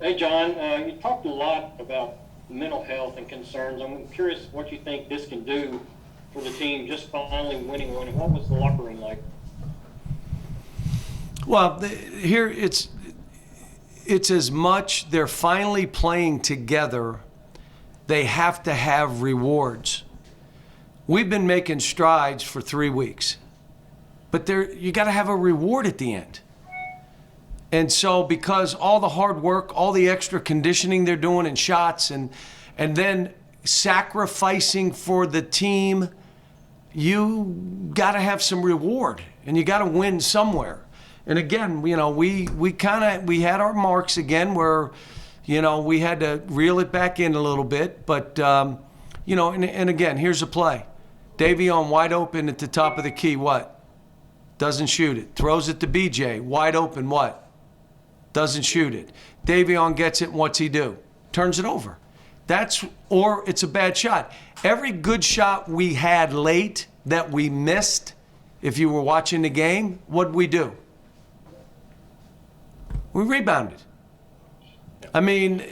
Hey, John, you talked a lot about mental health and concerns. I'm curious what you think this can do for the team just finally winning one. What was the locker room like? Well, here it's as much they're finally playing together. They have to have rewards. We've been making strides for 3 weeks, but you got to have a reward at the end. And so because all the hard work, all the extra conditioning they're doing in shots and then sacrificing for the team, you got to have some reward and you got to win somewhere. And again, we had our marks again where, we had to reel it back in a little bit. But, and again, here's a play. Davion wide open at the top of the key, what? Doesn't shoot it. Throws it to BJ, wide open, what? Doesn't shoot it. Davion gets it, and what's he do? Turns it over. Or it's a bad shot. Every good shot we had late that we missed, if you were watching the game, what'd we do? We rebounded. I mean,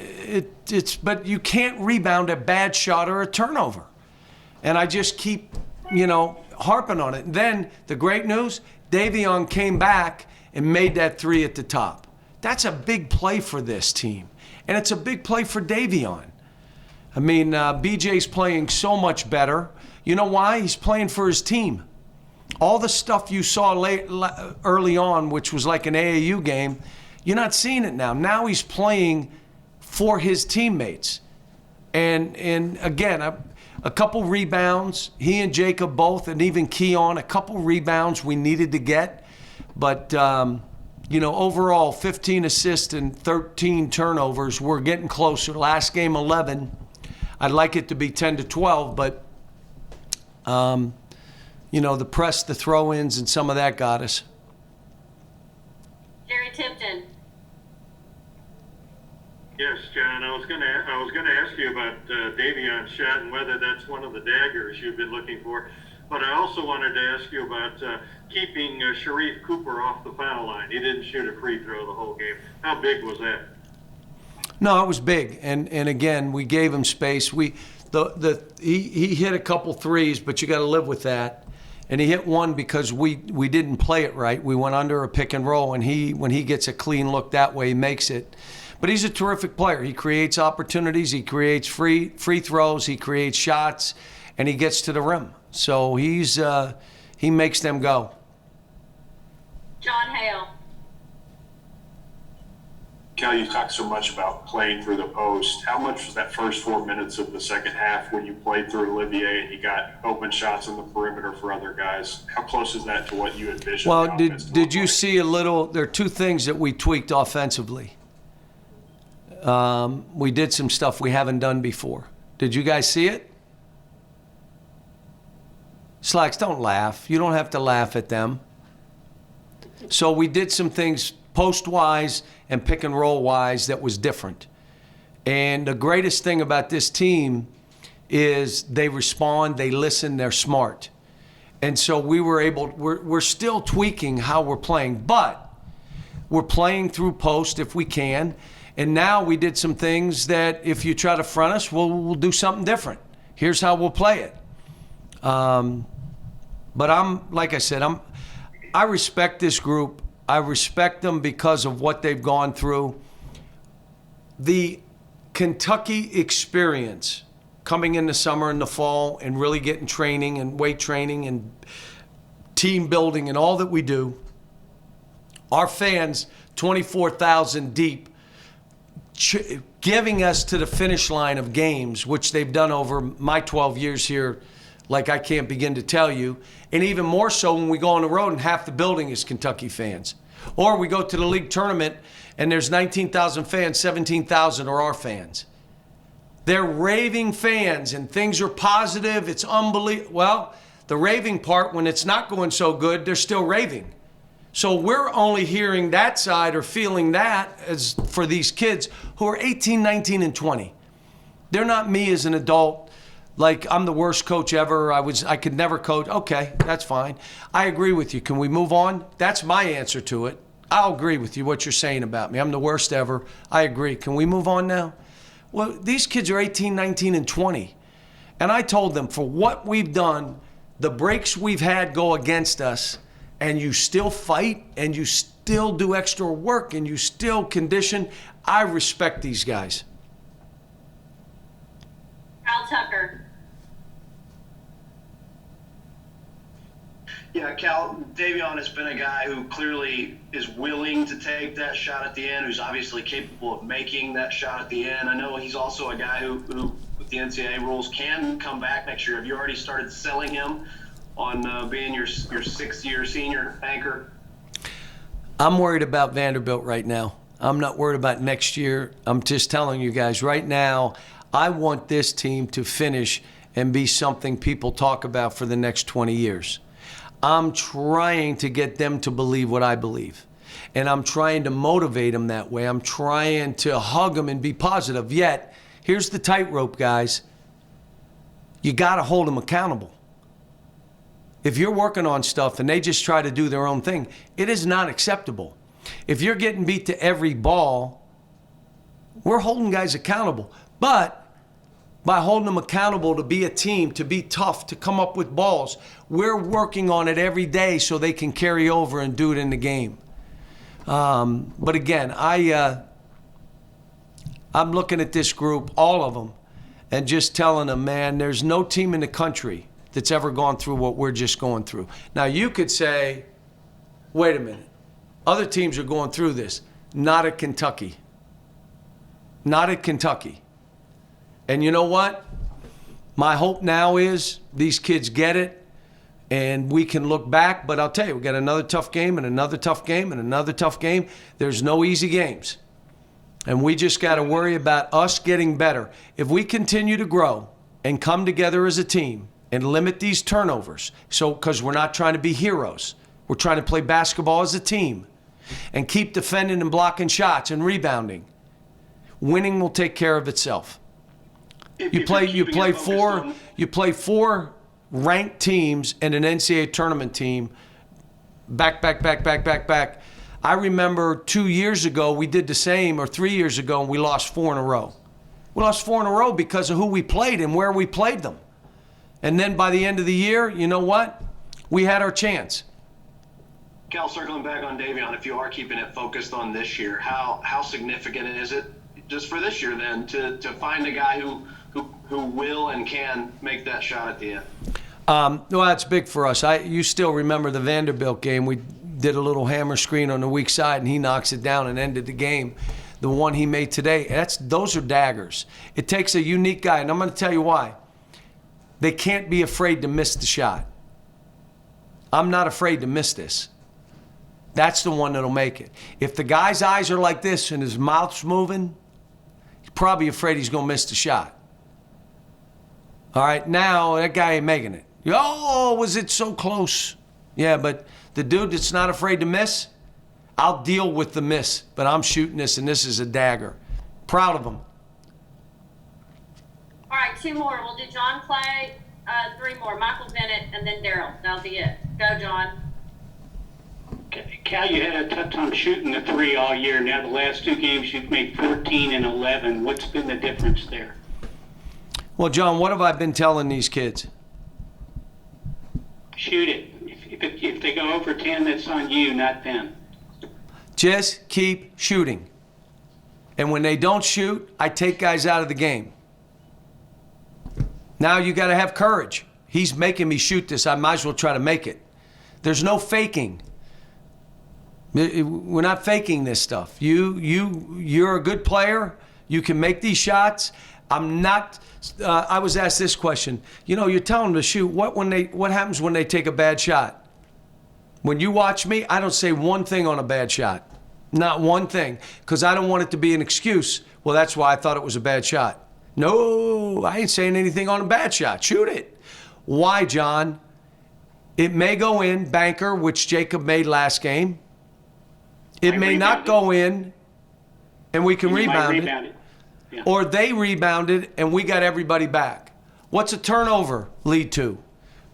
but you can't rebound a bad shot or a turnover. And I just keep, harping on it. And then the great news, Davion came back and made that three at the top. That's a big play for this team. And it's a big play for Davion. I mean, BJ's playing so much better. You know why? He's playing for his team. All the stuff you saw early on, which was like an AAU game, you're not seeing it now. Now he's playing for his teammates. And again, a couple rebounds. He and Jacob both, and even Keon, a couple rebounds we needed to get. But, overall, 15 assists and 13 turnovers. We're getting closer. Last game, 11. I'd like it to be 10 to 12, but, the press, the throw-ins, and some of that got us. Jerry Tipton. Yes, John. I was going to ask you about Davion's shot and whether that's one of the daggers you've been looking for. But I also wanted to ask you about keeping Sharif Cooper off the foul line. He didn't shoot a free throw the whole game. How big was that? No, it was big, and again, we gave him space. He hit a couple threes, but you got to live with that. And he hit one because we didn't play it right. We went under a pick and roll, and when he gets a clean look that way, he makes it. But he's a terrific player. He creates opportunities. He creates free throws. He creates shots, and he gets to the rim. So he makes them go. John Hale. Cal, you talked so much about playing through the post. How much was that first 4 minutes of the second half when you played through Olivier and you got open shots on the perimeter for other guys? How close is that to what you envisioned? Well, did you see a little? There are two things that we tweaked offensively. We did some stuff we haven't done before. Did you guys see it? Slacks, don't laugh. You don't have to laugh at them. So we did some things post-wise and pick and roll-wise that was different. And the greatest thing about this team is they respond, they listen, they're smart. And so we're still tweaking how we're playing, but we're playing through post if we can. And now we did some things that if you try to front us, we'll do something different. Here's how we'll play it. But I respect this group. I respect them because of what they've gone through. The Kentucky experience, coming in the summer and the fall and really getting training and weight training and team building and all that we do. Our fans, 24,000 deep, giving us to the finish line of games, which they've done over my 12 years here, like I can't begin to tell you. And even more so when we go on the road and half the building is Kentucky fans. Or we go to the league tournament and there's 19,000 fans, 17,000 are our fans. They're raving fans and things are positive. It's unbelievable. Well, the raving part, when it's not going so good, they're still raving. So we're only hearing that side or feeling that as for these kids who are 18, 19, and 20. They're not me as an adult, like I'm the worst coach ever. I could never coach. Okay, that's fine. I agree with you. Can we move on? That's my answer to it. I'll agree with you what you're saying about me. I'm the worst ever. I agree. Can we move on now? Well, these kids are 18, 19, and 20. And I told them, for what we've done, the breaks we've had go against us, and you still fight, and you still do extra work, and you still condition, I respect these guys. Al Tucker. Yeah, Cal, Davion has been a guy who clearly is willing to take that shot at the end, who's obviously capable of making that shot at the end. I know he's also a guy who with the NCAA rules, can come back next year. Have you already started selling him on being your sixth-year senior anchor? I'm worried about Vanderbilt right now. I'm not worried about next year. I'm just telling you guys right now, I want this team to finish and be something people talk about for the next 20 years. I'm trying to get them to believe what I believe. And I'm trying to motivate them that way. I'm trying to hug them and be positive. Yet, here's the tightrope, guys. You got to hold them accountable. If you're working on stuff and they just try to do their own thing, it is not acceptable. If you're getting beat to every ball, we're holding guys accountable. But by holding them accountable to be a team, to be tough, to come up with balls, we're working on it every day so they can carry over and do it in the game. But again, I'm looking at this group, all of them, and just telling them, man, there's no team in the country that's ever gone through what we're just going through. Now, you could say, wait a minute, other teams are going through this. Not at Kentucky. Not at Kentucky. And you know what? My hope now is these kids get it and we can look back. But I'll tell you, we got another tough game and another tough game and another tough game. There's no easy games. And we just got to worry about us getting better. If we continue to grow and come together as a team and limit these turnovers, because we're not trying to be heroes. We're trying to play basketball as a team and keep defending and blocking shots and rebounding. Winning will take care of itself. You play four ranked teams and an NCAA tournament team back. I remember 2 years ago we did the same, or 3 years ago, and we lost 4 in a row. We lost 4 in a row because of who we played and where we played them. And then by the end of the year, you know what? We had our chance. Cal, circling back on Davion, if you are keeping it focused on this year, how significant is it just for this year then to find a guy who will and can make that shot at the end? Well, that's big for us. You still remember the Vanderbilt game. We did a little hammer screen on the weak side, and he knocks it down and ended the game. The one he made today, those are daggers. It takes a unique guy, and I'm going to tell you why. They can't be afraid to miss the shot. I'm not afraid to miss this. That's the one that'll make it. If the guy's eyes are like this and his mouth's moving, he's probably afraid he's going to miss the shot. All right, now that guy ain't making it. Oh, was it so close? Yeah, but the dude that's not afraid to miss, I'll deal with the miss, but I'm shooting this, and this is a dagger. Proud of him. All right, 2 more. We'll do John Clay, 3 more. Michael Bennett, and then Daryl. That'll be it. Go, John. Cal, you had a tough time shooting the 3 all year. Now the last 2 games you've made 14 and 11. What's been the difference there? Well, John, what have I been telling these kids? Shoot it. If they go over 10, that's on you, not them. Just keep shooting. And when they don't shoot, I take guys out of the game. Now you got to have courage. He's making me shoot this. I might as well try to make it. There's no faking. We're not faking this stuff. You're a good player. You can make these shots. I'm not. I was asked this question. You're telling them to shoot. What happens when they take a bad shot? When you watch me, I don't say one thing on a bad shot. Not one thing. Because I don't want it to be an excuse. Well, that's why I thought it was a bad shot. No, I ain't saying anything on a bad shot. Shoot it. Why, John? It may go in, banker, which Jacob made last game. It may not go in, and we can rebound it. Yeah. Or they rebounded, and we got everybody back. What's a turnover lead to?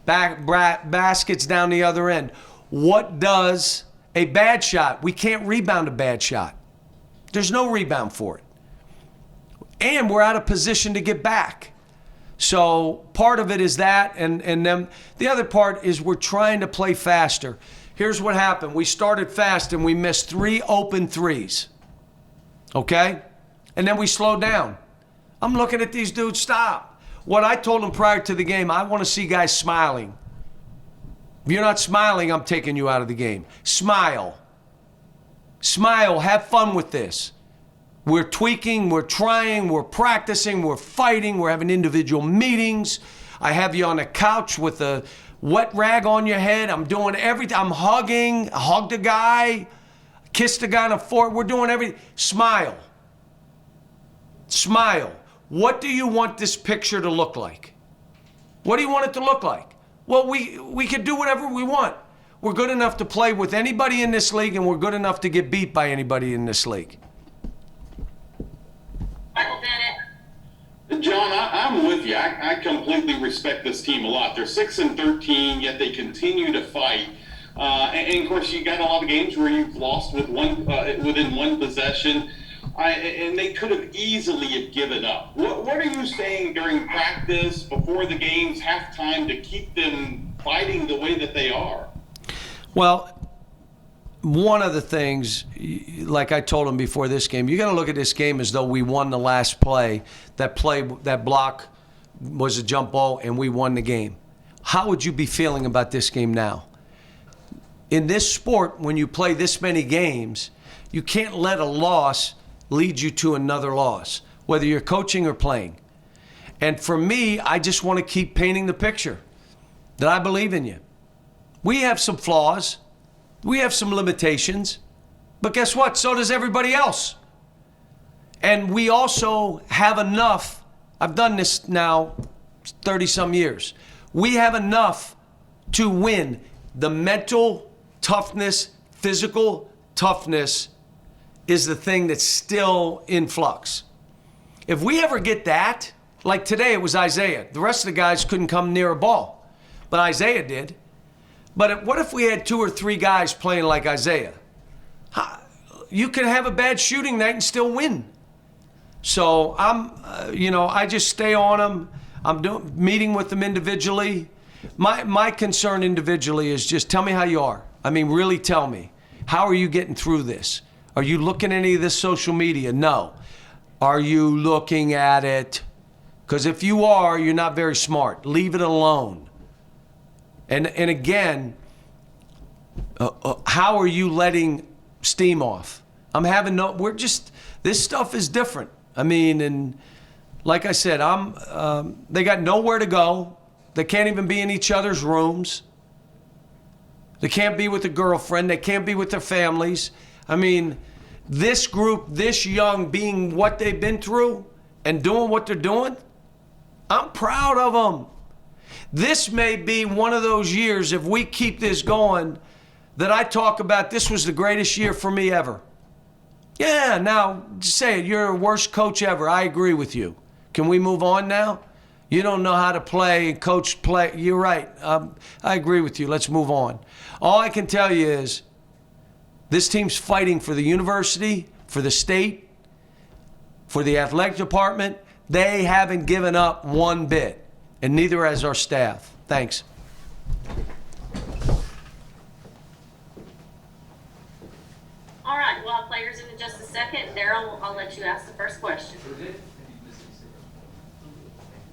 Baskets down the other end. What does a bad shot. We can't rebound a bad shot. There's no rebound for it. And we're out of position to get back. So part of it is that, and then the other part is we're trying to play faster. Here's what happened. We started fast and we missed 3 open threes. Okay? And then we slowed down. I'm looking at these dudes, stop. What I told them prior to the game, I want to see guys smiling. If you're not smiling, I'm taking you out of the game. Smile. Smile. Have fun with this. We're tweaking, we're trying, we're practicing, we're fighting, we're having individual meetings. I have you on a couch with a wet rag on your head. I'm doing everything. I'm hugging. I hugged a guy, kissed a guy on the forehead. We're doing everything. Smile. Smile. What do you want this picture to look like? What do you want it to look like? Well, we can do whatever we want. We're good enough to play with anybody in this league, and we're good enough to get beat by anybody in this league. Michael Bennett. John, I'm with you. I completely respect this team a lot. They're 6-13, yet they continue to fight. And of course, you got a lot of games where you've lost with within one possession, and they could have easily have given up. What are you saying during practice, before the games, halftime, to keep them fighting the way that they are? Well, one of the things, like I told him before this game, you got to look at this game as though we won the last play. That block was a jump ball, and we won the game. How would you be feeling about this game now? In this sport, when you play this many games, you can't let a loss lead you to another loss, whether you're coaching or playing. And for me, I just want to keep painting the picture that I believe in you. We have some flaws. We have some limitations, but guess what? So does everybody else. And we also have enough. I've done this now 30-some years. We have enough to win. The mental toughness, physical toughness is the thing that's still in flux. If we ever get that, like today it was Isaiah. The rest of the guys couldn't come near a ball, but Isaiah did. But what if we had 2 or 3 guys playing like Isaiah? You could have a bad shooting night and still win. So I just stay on them. I'm meeting with them individually. My concern individually is just tell me how you are. I mean, really tell me. How are you getting through this? Are you looking at any of this social media? No. Are you looking at it? Because if you are, you're not very smart. Leave it alone. And again, how are you letting steam off? This stuff is different. I mean, and like I said, they got nowhere to go. They can't even be in each other's rooms. They can't be with a girlfriend. They can't be with their families. I mean, this group, this young, being what they've been through and doing what they're doing, I'm proud of them. This may be one of those years, if we keep this going, that I talk about this was the greatest year for me ever. Yeah, now, say it, you're the worst coach ever. I agree with you. Can we move on now? You don't know how to play and coach play. You're right. I agree with you. Let's move on. All I can tell you is this team's fighting for the university, for the state, for the athletic department. They haven't given up one bit. And neither has our staff. Thanks. All right, we'll have players in just a second. Daryl, I'll let you ask the first question.